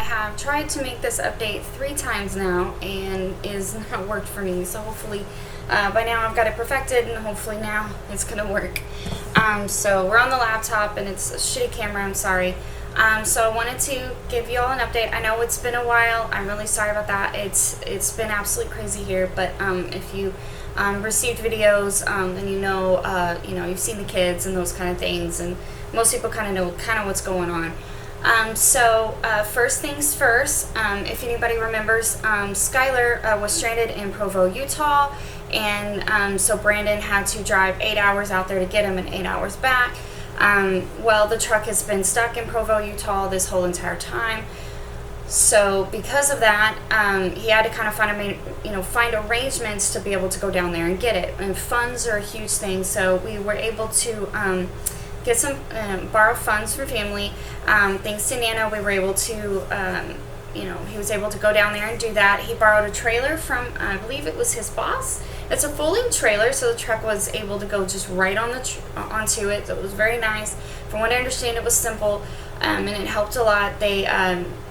have tried to make this update 3 times now and is not worked for me, so hopefully by now I've got it perfected and hopefully now it's gonna work. So we're on the laptop and it's a shitty camera, I'm sorry. So I wanted to give you all an update. I know it's been a while, I'm really sorry about that. It's been absolutely crazy here, but if you received videos, then you know you've seen the kids and those kind of things, and most people kind of know what's going on. So first things first, if anybody remembers, Skylar was stranded in Provo, Utah, and so Brandon had to drive 8 hours out there to get him and 8 hours back. Well, the truck has been stuck in Provo, Utah this whole entire time. So because of that, he had to kind of find arrangements to be able to go down there and get it. And funds are a huge thing, so we were able to get some borrow funds from family. Thanks to Nana, we were able to he was able to go down there and do that. He borrowed a trailer from, I believe it was his boss. It's a folding trailer, so the truck was able to go just right on onto it. So it was very nice. From what I understand, it was simple, and it helped a lot. They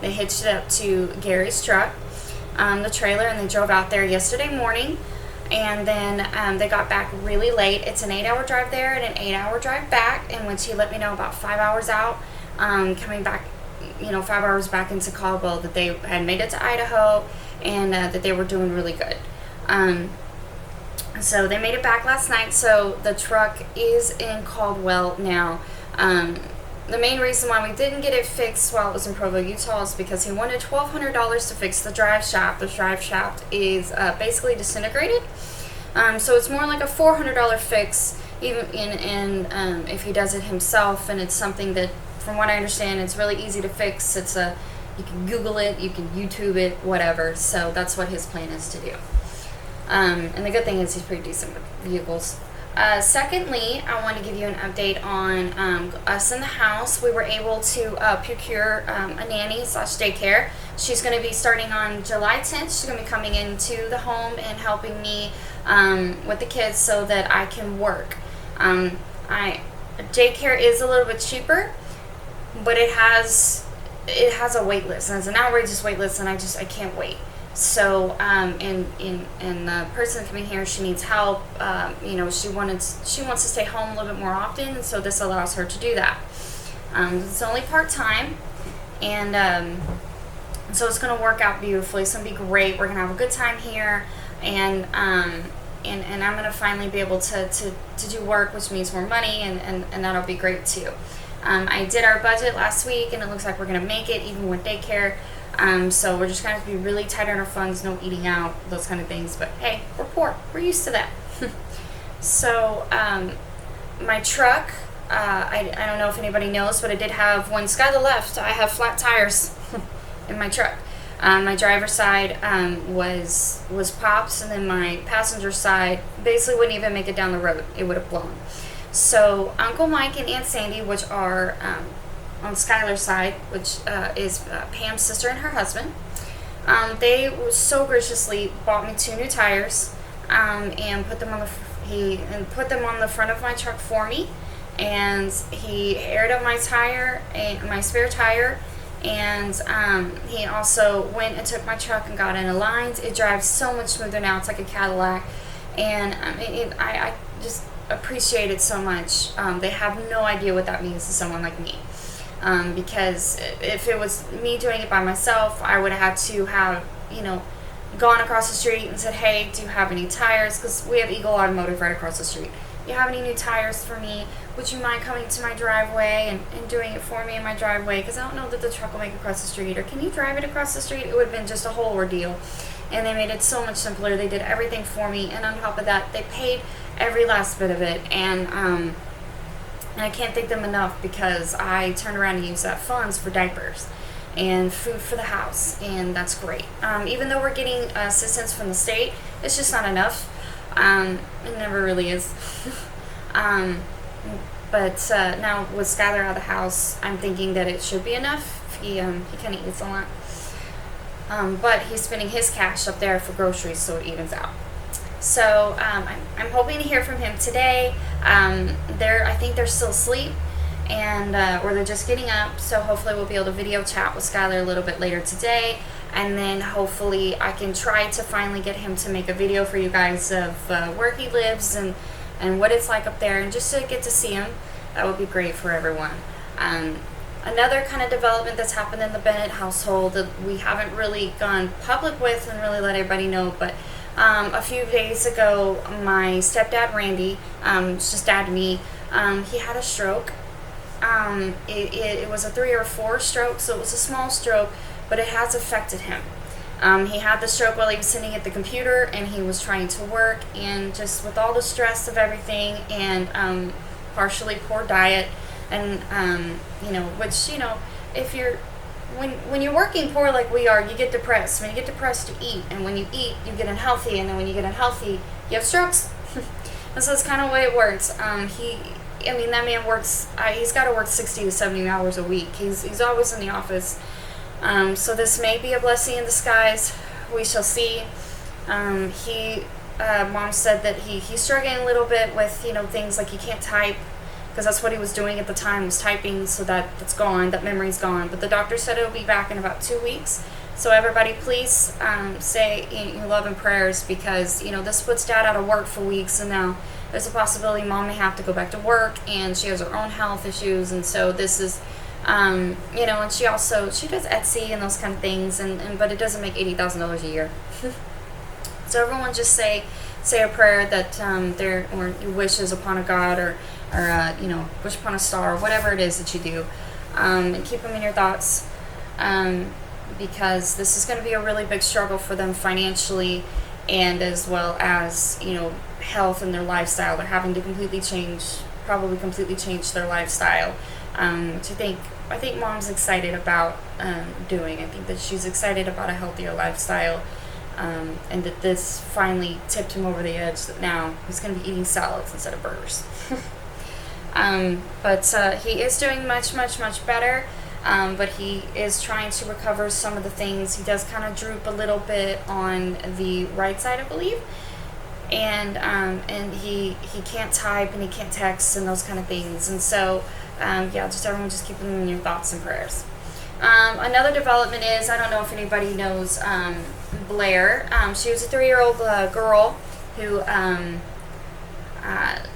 hitched it up to Gary's truck, the trailer, and they drove out there yesterday morning. And then they got back really late. It's an 8-hour drive there and an 8-hour drive back, in which he let me know about 5 hours out, coming back, 5 hours back into Caldwell, that they had made it to Idaho, and that they were doing really good. So they made it back last night, so the truck is in Caldwell now. The main reason why we didn't get it fixed while it was in Provo, Utah is because he wanted $1,200 to fix the drive shaft. The drive shaft is basically disintegrated. So it's more like a $400 fix, even if he does it himself, and it's something that, from what I understand, it's really easy to fix. You can Google it, you can YouTube it, whatever. So that's what his plan is to do. And the good thing is he's pretty decent with vehicles. Secondly, I want to give you an update on us in the house. We were able to procure a nanny/daycare. She's going to be starting on July 10th. She's going to be coming into the home and helping me with the kids so that I can work. Daycare is a little bit cheaper, but it has a wait list, and it's an outrageous wait list, and I can't wait. So and the person coming here, she needs help. She wants to stay home a little bit more often, and so this allows her to do that. It's only part-time, and so it's going to work out beautifully. It's going to be great. We're going to have a good time here, and I'm going to finally be able to do work, which means more money, and that'll be great too. I did our budget last week, and it looks like we're going to make it even with daycare. So we're just going to have to be really tight on our funds, no eating out, those kind of things. But hey, we're poor. We're used to that. So my truck, I don't know if anybody knows, but I did have, when Skylar left, I have flat tires in my truck. My driver's side was popped, and then my passenger side basically wouldn't even make it down the road. It would have blown. So Uncle Mike and Aunt Sandy, which are on Skylar's side, which is Pam's sister and her husband, they so graciously bought me 2 new tires, and put them on the front of my truck for me, and he aired up my tire, and my spare tire, and he also went and took my truck and got it aligned. It drives so much smoother now. It's like a Cadillac, and I just appreciate it so much. They have no idea what that means to someone like me. Because if it was me doing it by myself, I would have had to have, gone across the street and said, hey, do you have any tires? Because we have Eagle Automotive right across the street. Do you have any new tires for me? Would you mind coming to my driveway and doing it for me in my driveway? Because I don't know that the truck will make it across the street. Or can you drive it across the street? It would have been just a whole ordeal. And they made it so much simpler. They did everything for me. And on top of that, they paid every last bit of it. And I can't thank them enough, because I turned around and used that funds for diapers and food for the house, and that's great. Even though we're getting assistance from the state, it's just not enough. It never really is. But now with Skylar out of the house, I'm thinking that it should be enough. He kind of eats a lot. But he's spending his cash up there for groceries, so it evens out. So I'm hoping to hear from him today. I think they're still asleep, and or they're just getting up. So hopefully we'll be able to video chat with Skylar a little bit later today, and then hopefully I can try to finally get him to make a video for you guys of where he lives and what it's like up there, and just to get to see him. That would be great for everyone. Another kind of development that's happened in the Bennett household that we haven't really gone public with and really let everybody know, but a few days ago, my stepdad Randy, just dad to me, he had a stroke. It was a 3 or 4 stroke, so it was a small stroke, but it has affected him. He had the stroke while he was sitting at the computer, and he was trying to work, and just with all the stress of everything, and partially poor diet, and which, if you're when you're working poor like we are, you get depressed. When you get depressed, you eat, and when you eat, you get unhealthy, and then when you get unhealthy, you have strokes. And so it's kind of the way it works. That man works. He's got to work 60 to 70 hours a week. He's always in the office. So this may be a blessing in disguise. We shall see. Mom said that he's struggling a little bit with things like he can't type, because that's what he was doing at the time, was typing. So that's gone. That memory's gone. But the doctor said it'll be back in about 2 weeks. So everybody, please say your love and prayers, because this puts Dad out of work for weeks, and now there's a possibility Mom may have to go back to work, and she has her own health issues, and so this is, and she does Etsy and those kind of things, but it doesn't make $80,000 a year. So everyone just say a prayer that or your wishes upon a God, or wish upon a star, or whatever it is that you do, and keep them in your thoughts, because this is going to be a really big struggle for them financially, and as well as health and their lifestyle. They're having to probably completely change their lifestyle. I think Mom's excited about doing. I think that she's excited about a healthier lifestyle, and that this finally tipped him over the edge, that now he's going to be eating salads instead of burgers. But he is doing much, much, much better. But he is trying to recover some of the things. He does kind of droop a little bit on the right side, I believe. And he can't type, and he can't text, and those kind of things. And so, just everyone just keep them in your thoughts and prayers. Another development is, I don't know if anybody knows Blair. She was a 3-year-old girl who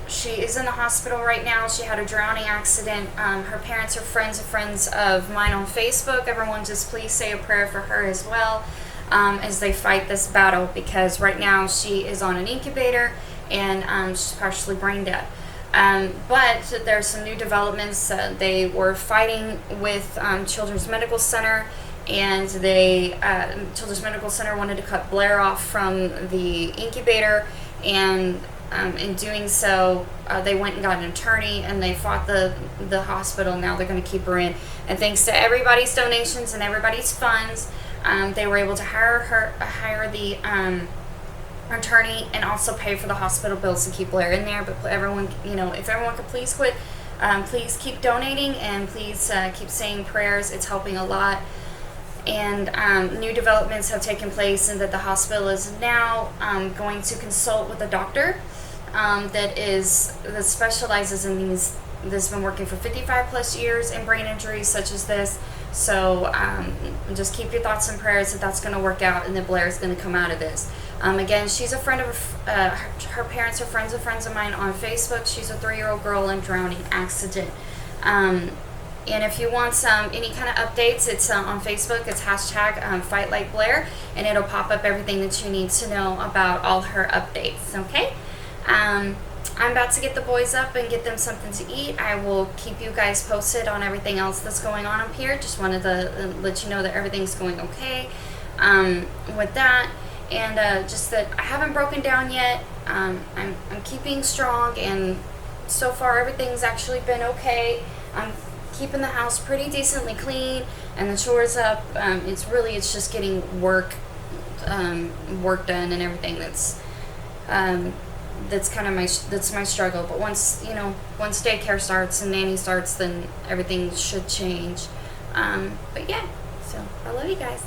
she is in the hospital right now. She had a drowning accident. Her parents are friends of mine on Facebook. Everyone just please say a prayer for her as well, as they fight this battle, because right now she is on an incubator, and she's partially brain dead. But there's some new developments. They were fighting with Children's Medical Center, and Children's Medical Center wanted to cut Blair off from the incubator, and in doing so, they went and got an attorney, and they fought the hospital. Now they're going to keep her in, and thanks to everybody's donations and everybody's funds, they were able to hire the attorney, and also pay for the hospital bills to keep Blair in there. But everyone, if everyone could please quit, please keep donating, and please keep saying prayers. It's helping a lot. And new developments have taken place, and that the hospital is now going to consult with a doctor that specializes in these. That's been working for 55 plus years in brain injuries such as this. So just keep your thoughts and prayers that that's going to work out, and that Blair is going to come out of this. Again, she's a friend of her parents are friends of mine on Facebook. She's a 3-year-old girl in drowning accident. And if you want any kind of updates, it's on Facebook. It's hashtag Fight Like Blair, and it'll pop up everything that you need to know about all her updates. Okay. I'm about to get the boys up and get them something to eat. I will keep you guys posted on everything else that's going on up here. Just wanted to let you know that everything's going okay with that, and just that I haven't broken down yet. I'm keeping strong, and so far everything's actually been okay. I'm keeping the house pretty decently clean, and the chores up. It's just getting work done and everything. That's kind of my struggle. But once daycare starts and nanny starts, then everything should change. But yeah, so I love you guys.